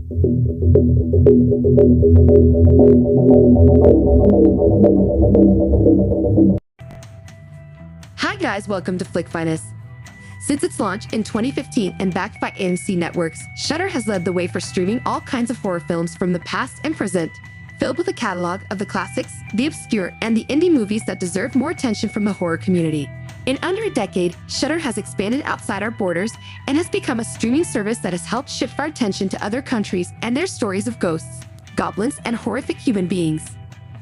Hi guys, welcome to Flick Finest. Since its launch in 2015 and backed by AMC Networks, Shudder has led the way for streaming all kinds of horror films from the past and present, filled with a catalog of the classics, the obscure, and the indie movies that deserve more attention from the horror community. In under a decade, Shudder has expanded outside our borders and has become a streaming service that has helped shift our attention to other countries and their stories of ghosts, goblins, and horrific human beings.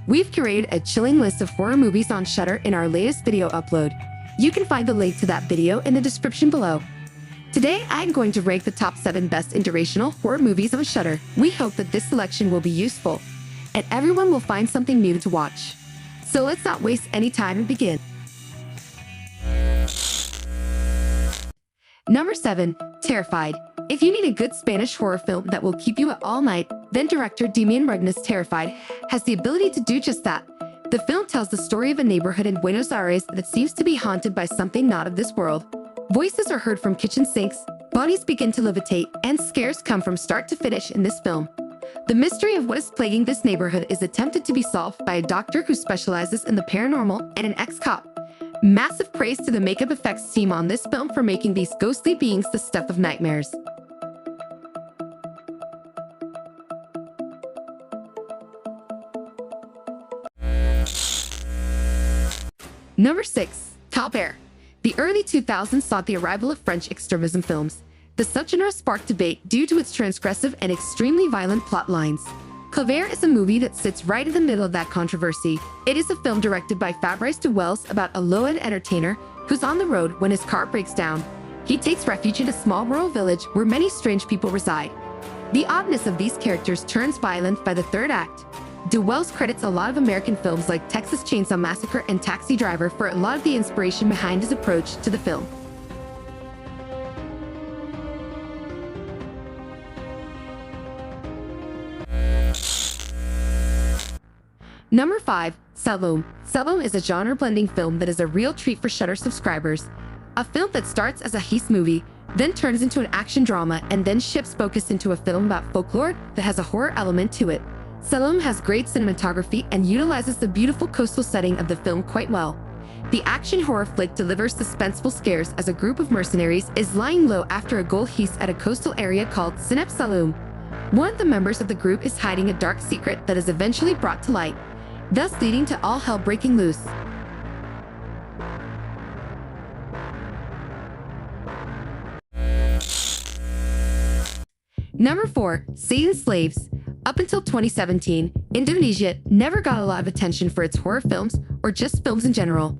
We've curated a chilling list of horror movies on Shudder in our latest video upload. You can find the link to that video in the description below. Today, I'm going to rank the top 7 best interracial horror movies on Shudder. We hope that this selection will be useful, and everyone will find something new to watch. So let's not waste any time and begin. Number 7. Terrified. If you need a good Spanish horror film that will keep you up all night, then director Demian Regna's Terrified has the ability to do just that. The film tells the story of a neighborhood in Buenos Aires that seems to be haunted by something not of this world. Voices are heard from kitchen sinks, bodies begin to levitate, and scares come from start to finish in this film. The mystery of what is plaguing this neighborhood is attempted to be solved by a doctor who specializes in the paranormal and an ex-cop. Massive praise to the makeup effects team on this film for making these ghostly beings the stuff of nightmares. Number 6. Toir. The early 2000s saw the arrival of French extremism films. The subgenre sparked debate due to its transgressive and extremely violent plot lines. Toir is a movie that sits right in the middle of that controversy. It is a film directed by Fabrice de Wells about a low-end entertainer who's on the road when his car breaks down. He takes refuge in a small rural village where many strange people reside. The oddness of these characters turns violent by the third act. De Wells credits a lot of American films like Texas Chainsaw Massacre and Taxi Driver for a lot of the inspiration behind his approach to the film. Number 5. Saloum. Saloum is a genre-blending film that is a real treat for Shudder subscribers. A film that starts as a heist movie, then turns into an action drama, and then shifts focus into a film about folklore that has a horror element to it. Saloum has great cinematography and utilizes the beautiful coastal setting of the film quite well. The action horror flick delivers suspenseful scares as a group of mercenaries is lying low after a gold heist at a coastal area called Saloum. One of the members of the group is hiding a dark secret that is eventually brought to light, thus leading to all hell breaking loose. Number 4. Satan's Slaves. Up until 2017, Indonesia never got a lot of attention for its horror films or just films in general.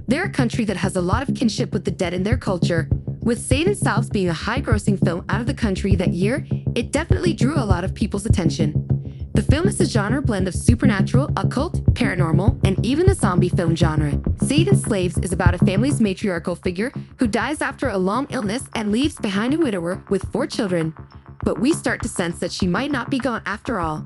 They're a country that has a lot of kinship with the dead in their culture. With Satan's Slaves being a high-grossing film out of the country that year, it definitely drew a lot of people's attention. The film is a genre blend of supernatural, occult, paranormal, and even the zombie film genre. Satan's Slaves is about a family's matriarchal figure who dies after a long illness and leaves behind a widower with 4 children. But we start to sense that she might not be gone after all.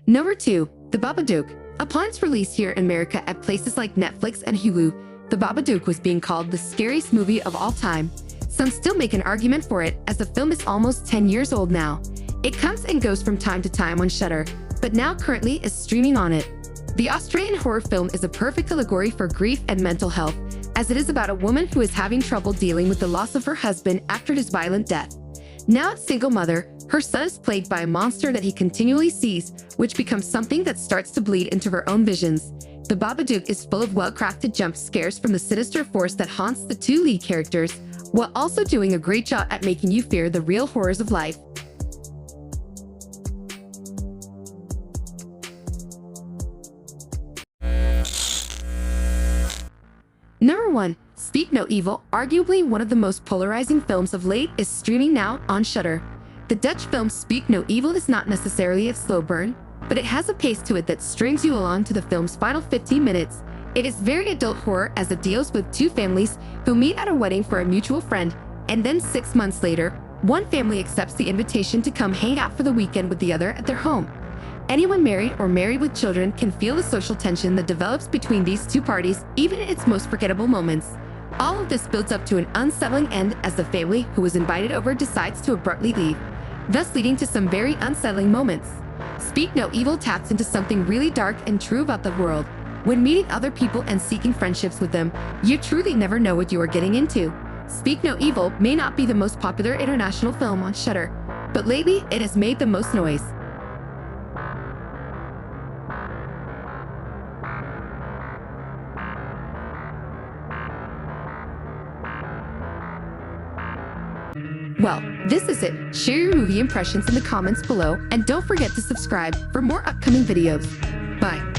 Number 2. The Babadook. Upon its release here in America at places like Netflix and Hulu, The Babadook was being called the scariest movie of all time. Some still make an argument for it, as the film is almost 10 years old now. It comes and goes from time to time on Shudder, but now currently is streaming on it. The Australian horror film is a perfect allegory for grief and mental health, as it is about a woman who is having trouble dealing with the loss of her husband after his violent death. Now a single mother, her son is plagued by a monster that he continually sees, which becomes something that starts to bleed into her own visions. The Babadook is full of well-crafted jump scares from the sinister force that haunts the two lead characters, while also doing a great job at making you fear the real horrors of life. Number 1. Speak No Evil, arguably one of the most polarizing films of late, is streaming now on Shudder. The Dutch film Speak No Evil is not necessarily a slow burn, but it has a pace to it that strings you along to the film's final 15 minutes. It is very adult horror as it deals with two families who meet at a wedding for a mutual friend, and then 6 months later, one family accepts the invitation to come hang out for the weekend with the other at their home. Anyone married or married with children can feel the social tension that develops between these two parties, even in its most forgettable moments. All of this builds up to an unsettling end as the family who was invited over decides to abruptly leave, thus leading to some very unsettling moments. Speak No Evil taps into something really dark and true about the world. When meeting other people and seeking friendships with them, you truly never know what you are getting into. Speak No Evil may not be the most popular international film on Shudder, but lately it has made the most noise. Well, this is it. Share your movie impressions in the comments below, and don't forget to subscribe for more upcoming videos. Bye.